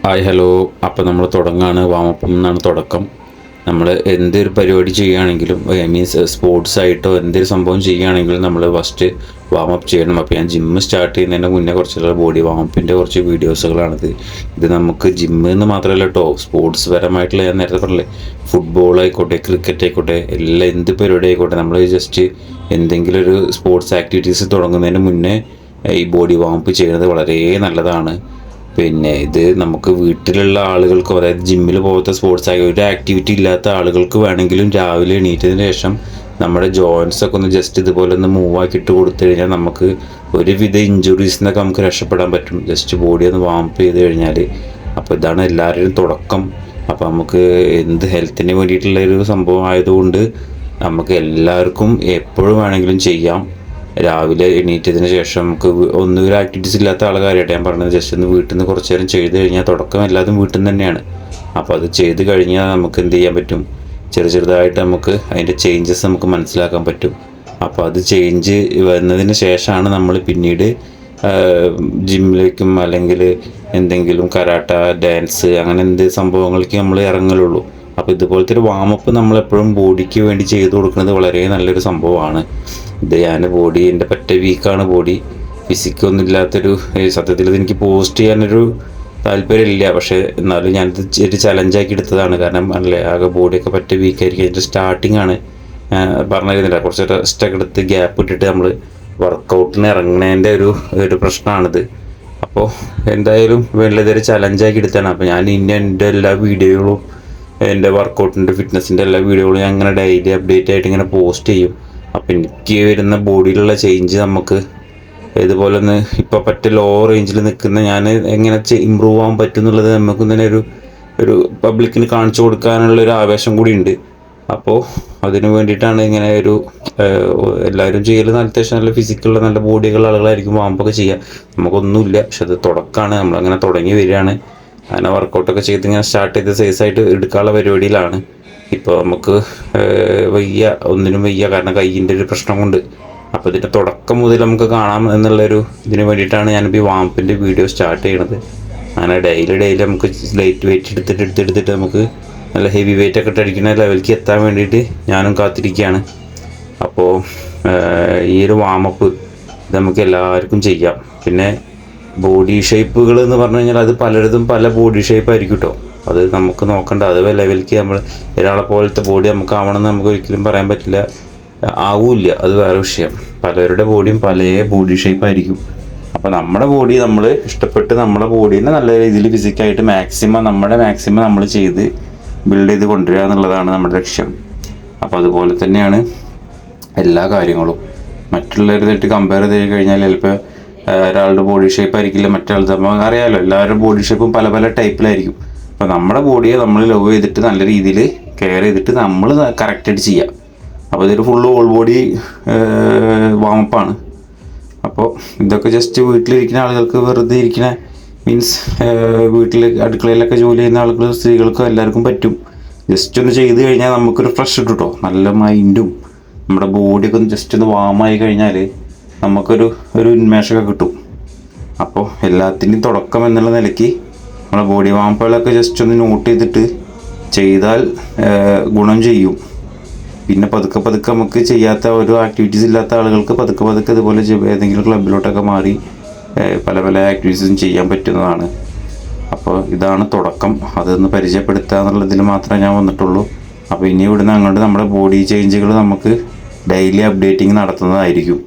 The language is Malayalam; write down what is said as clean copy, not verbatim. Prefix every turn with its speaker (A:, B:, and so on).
A: Hi hello. അപ്പോൾ നമ്മൾ തുടങ്ങുകയാണ്. വാമപ്പ് എന്നാണ് തുടക്കം. നമ്മൾ എന്തൊരു പരിപാടി ചെയ്യുകയാണെങ്കിലും മീൻസ് സ്പോർട്സ് ആയിട്ടോ എന്തൊരു സംഭവം ചെയ്യുകയാണെങ്കിലും നമ്മൾ ഫസ്റ്റ് വാമപ്പ് ചെയ്യണം. അപ്പോൾ ഞാൻ ജിമ്മ് സ്റ്റാർട്ട് ചെയ്യുന്നതിൻ്റെ മുന്നേ കുറച്ചുള്ള ബോഡി വാമപ്പിൻ്റെ കുറച്ച് വീഡിയോസുകളാണിത്. ഇത് നമുക്ക് ജിമ്മ് എന്ന് മാത്രമല്ല കേട്ടോ, സ്പോർട്സ് പരമായിട്ടുള്ള ഞാൻ നേരത്തെ പറഞ്ഞില്ലേ, ഫുട്ബോൾ ആയിക്കോട്ടെ, ക്രിക്കറ്റ് ആയിക്കോട്ടെ, എല്ലാം എന്ത് പരിപാടി ആയിക്കോട്ടെ, നമ്മൾ ജസ്റ്റ് എന്തെങ്കിലും ഒരു സ്പോർട്സ് ആക്ടിവിറ്റീസ് തുടങ്ങുന്നതിന് മുന്നേ ഈ ബോഡി വാമപ്പ് ചെയ്യുന്നത് വളരെ നല്ലതാണ്. പിന്നെ ഇത് നമുക്ക് വീട്ടിലുള്ള ആളുകൾക്ക്, അതായത് ജിമ്മിൽ പോകാത്ത സ്പോർട്സ് ആയി ഒരു ആക്ടിവിറ്റി ഇല്ലാത്ത ആളുകൾക്ക് വേണമെങ്കിലും രാവിലെ എണീറ്റതിന് ശേഷം നമ്മുടെ ജോയിൻസൊക്കെ ഒന്ന് ജസ്റ്റ് ഇതുപോലെ ഒന്ന് മൂവ് ആക്കിയിട്ട് കൊടുത്തു കഴിഞ്ഞാൽ നമുക്ക് ഒരുവിധ ഇഞ്ചുറീസിൽ നിന്നൊക്കെ നമുക്ക് രക്ഷപ്പെടാൻ പറ്റും, ജസ്റ്റ് ബോഡി ഒന്ന് വാമപ്പ് ചെയ്ത് കഴിഞ്ഞാൽ. അപ്പോൾ ഇതാണ് എല്ലാവരുടെയും തുടക്കം. അപ്പോൾ നമുക്ക് എന്ത് ഹെൽത്തിന് വേണ്ടിയിട്ടുള്ള ഒരു സംഭവം ആയതുകൊണ്ട് നമുക്ക് എല്ലാവർക്കും എപ്പോഴും വേണമെങ്കിലും ചെയ്യാം. രാവിലെ എണീറ്റതിന് ശേഷം നമുക്ക് ഒന്നും ഒരു ആക്ടിവിറ്റീസ് ഇല്ലാത്ത ആൾക്കാരായിട്ട് ഞാൻ പറഞ്ഞത്, ജസ്റ്റ് ഒന്ന് വീട്ടിൽ നിന്ന് കുറച്ച് നേരം ചെയ്ത് കഴിഞ്ഞാൽ, തുടക്കം എല്ലാതും വീട്ടിൽ നിന്ന് തന്നെയാണ്. അപ്പോൾ അത് ചെയ്ത് കഴിഞ്ഞാൽ നമുക്ക് എന്ത് ചെയ്യാൻ പറ്റും, ചെറുതായിട്ട് നമുക്ക് അതിൻ്റെ ചേഞ്ചസ് നമുക്ക് മനസ്സിലാക്കാൻ പറ്റും. അപ്പോൾ അത് ചേഞ്ച് വന്നതിന് ശേഷമാണ് നമ്മൾ പിന്നീട് ജിമ്മിലേക്കും അല്ലെങ്കിൽ എന്തെങ്കിലും കരാട്ട, ഡാൻസ്, അങ്ങനെ എന്ത് സംഭവങ്ങൾക്ക് നമ്മൾ ഇറങ്ങലുള്ളൂ. അപ്പോൾ ഇതുപോലത്തെ ഒരു വാമപ്പ് നമ്മളെപ്പോഴും ബോഡിക്ക് വേണ്ടി ചെയ്ത് കൊടുക്കുന്നത് വളരെ നല്ലൊരു സംഭവമാണ്. ഇത് ഞാൻ ബോഡി എൻ്റെ പറ്റ വീക്കാണ്, ബോഡി ഫിസിക്കൊന്നും ഇല്ലാത്തൊരു, സത്യത്തിൽ ഇതെനിക്ക് പോസ്റ്റ് ചെയ്യാനൊരു താല്പര്യമില്ല, പക്ഷേ എന്നാലും ഞാനിത് ഒരു ചലഞ്ചാക്കി എടുത്തതാണ്. കാരണം അല്ലേ, ആകെ ബോഡിയൊക്കെ പറ്റ വീക്കായിരിക്കും. അതിൻ്റെ സ്റ്റാർട്ടിങ് ആണ് പറഞ്ഞിരുന്നില്ല, കുറച്ച് റെസ്റ്റൊക്കെ എടുത്ത് ഗ്യാപ്പ് ഇട്ടിട്ട് നമ്മൾ വർക്കൗട്ടിന് ഇറങ്ങുന്നതിൻ്റെ ഒരു പ്രശ്നമാണിത്. അപ്പോൾ എന്തായാലും വലിയതൊരു ചലഞ്ചാക്കി എടുത്താണ്. അപ്പോൾ ഞാൻ എൻ്റെ എല്ലാ വീഡിയോകളും, എൻ്റെ വർക്കൗട്ടിൻ്റെ ഫിറ്റ്നസിൻ്റെ എല്ലാ വീഡിയോകളും ഞാൻ ഇങ്ങനെ ഡെയിലി അപ്ഡേറ്റ് ആയിട്ട് ഇങ്ങനെ പോസ്റ്റ് ചെയ്യും. അപ്പോൾ എനിക്ക് വരുന്ന ബോഡിയിലുള്ള ചേഞ്ച് നമുക്ക് ഇതുപോലെ ഒന്ന് ഇപ്പോൾ പറ്റ ലോ റേഞ്ചിൽ നിൽക്കുന്ന ഞാൻ എങ്ങനെ ഇമ്പ്രൂവ് ആകാൻ പറ്റും എന്നുള്ളത് നമുക്ക് തന്നെ ഒരു പബ്ലിക്കിന് കാണിച്ചു കൊടുക്കാനുള്ളൊരു ആവേശം കൂടി ഉണ്ട്. അപ്പോൾ അതിന് വേണ്ടിയിട്ടാണ് ഇങ്ങനെ എല്ലാവരും ചെയ്യൽ. അത്യാവശ്യം നല്ല ഫിസിക്കുള്ള നല്ല ബോഡിയുള്ള ആളുകളായിരിക്കും വാമ്പൊക്കെ ചെയ്യുക. നമുക്കൊന്നുമില്ല, പക്ഷെ അത് തുടക്കമാണ്, നമ്മളങ്ങനെ തുടങ്ങി വരികയാണ്. അങ്ങനെ വർക്കൗട്ടൊക്കെ ചെയ്ത് ഇങ്ങനെ സ്റ്റാർട്ട് ചെയ്ത് സൈസായിട്ട് എടുക്കാനുള്ള പരിപാടിയിലാണ്. ഇപ്പോൾ നമുക്ക് ഒന്നിനും വയ്യ, കാരണം കയ്യിൻ്റെ ഒരു പ്രശ്നം കൊണ്ട്. അപ്പോൾ ഇതിൻ്റെ തുടക്കം മുതൽ നമുക്ക് കാണാം ഇതിന് വേണ്ടിയിട്ടാണ് ഞാനിപ്പോൾ ഈ വാമ്പിൻ്റെ വീഡിയോ സ്റ്റാർട്ട് ചെയ്യണത്. അങ്ങനെ ഡെയിലി നമുക്ക് ലൈറ്റ് വെയിറ്റ് എടുത്തിട്ട് നമുക്ക് നല്ല ഹെവി വെയിറ്റ് ഒക്കെ അടിക്കുന്ന ലെവലിലേക്ക് എത്താൻ വേണ്ടിയിട്ട് ഞാനും കാത്തിരിക്കുകയാണ്. അപ്പോൾ ഈ ഒരു വാമപ്പ് ഇത് നമുക്ക് എല്ലാവർക്കും ചെയ്യാം. പിന്നെ ബോഡി ഷേപ്പുകൾ എന്ന് പറഞ്ഞു കഴിഞ്ഞാൽ അത് പലയിടത്തും പല ബോഡി ഷേപ്പ് ആയിരിക്കും കേട്ടോ. അത് നമുക്ക് നോക്കണ്ട, അത് ലെവലിലേക്ക് നമ്മൾ ഒരാളെ പോലത്തെ ബോഡി നമുക്ക് ആവണമെന്ന് നമുക്ക് ഒരിക്കലും പറയാൻ പറ്റില്ല, ആവില്ല, അത് വേറെ വിഷയം. പലരുടെ ബോഡിയും പല ബോഡി ഷേപ്പ് ആയിരിക്കും. അപ്പോൾ നമ്മുടെ ബോഡി നമ്മൾ ഇഷ്ടപ്പെട്ട് നമ്മുടെ ബോഡീനെ നല്ല രീതിയിൽ ഫിസിക്കായിട്ട് മാക്സിമം നമ്മൾ ചെയ്ത് ബിൽഡ് ചെയ്ത് കൊണ്ടുവരിക എന്നുള്ളതാണ് നമ്മുടെ ലക്ഷ്യം. അപ്പോൾ അതുപോലെ തന്നെയാണ് എല്ലാ കാര്യങ്ങളും. മറ്റുള്ളവരുമായിട്ട് കമ്പയർ ചെയ്ത് കഴിഞ്ഞാൽ ചിലപ്പോൾ ഒരാളുടെ ബോഡി ഷേപ്പ് ആയിരിക്കില്ല മറ്റൊരാൾ. നമ്മൾ അറിയാമല്ലോ, എല്ലാവരുടെ ബോഡി ഷേപ്പും പല പല ടൈപ്പിലായിരിക്കും. അപ്പോൾ നമ്മുടെ ബോഡിയെ നമ്മൾ ലവ് ചെയ്തിട്ട് നല്ല രീതിയിൽ കെയർ ചെയ്തിട്ട് നമ്മൾ കറക്റ്റായിട്ട് ചെയ്യുക. അപ്പോൾ ഇതൊരു ഫുള്ള് ഓൾ ബോഡി വാമപ്പാണ്. അപ്പോൾ ഇതൊക്കെ ജസ്റ്റ് വീട്ടിലിരിക്കുന്ന ആളുകൾക്ക്, വെറുതെ ഇരിക്കുന്ന മീൻസ് വീട്ടിൽ അടുക്കളയിലൊക്കെ ജോലി ചെയ്യുന്ന ആളുകൾ, സ്ത്രീകൾക്കും എല്ലാവർക്കും പറ്റും. ജസ്റ്റ് ഒന്ന് ചെയ്ത് കഴിഞ്ഞാൽ നമുക്കൊരു ഫ്രഷ് കിട്ടും കേട്ടോ. നല്ല മൈൻഡും നമ്മുടെ ബോഡിയൊക്കെ ഒന്ന് ജസ്റ്റ് ഒന്ന് വാമായി കഴിഞ്ഞാൽ നമുക്കൊരു ഉന്മേഷമൊക്കെ കിട്ടും. അപ്പോൾ എല്ലാത്തിൻ്റെയും തുടക്കം എന്നുള്ള നിലയ്ക്ക് നമ്മളെ ബോഡി വാമ്പുകളൊക്കെ ജസ്റ്റ് ഒന്ന് നോട്ട് ചെയ്തിട്ട് ചെയ്താൽ ഗുണം ചെയ്യും. പിന്നെ പതുക്കെ നമുക്ക് ചെയ്യാത്ത ഓരോ ആക്ടിവിറ്റീസ് ഇല്ലാത്ത ആളുകൾക്ക് പതുക്കെ ഇതുപോലെ ഏതെങ്കിലും ക്ലബിലോട്ടൊക്കെ മാറി പല ആക്ടിവിറ്റീസും ചെയ്യാൻ പറ്റുന്നതാണ്. അപ്പോൾ ഇതാണ് തുടക്കം. അതൊന്ന് പരിചയപ്പെടുത്തുക എന്നുള്ളതിൽ മാത്രമേ ഞാൻ വന്നിട്ടുള്ളൂ. അപ്പോൾ ഇനി ഇവിടുന്ന് അങ്ങോട്ട് നമ്മുടെ ബോഡി ചേഞ്ചുകൾ നമുക്ക് ഡെയിലി അപ്ഡേറ്റിംഗ് നടത്തുന്നതായിരിക്കും.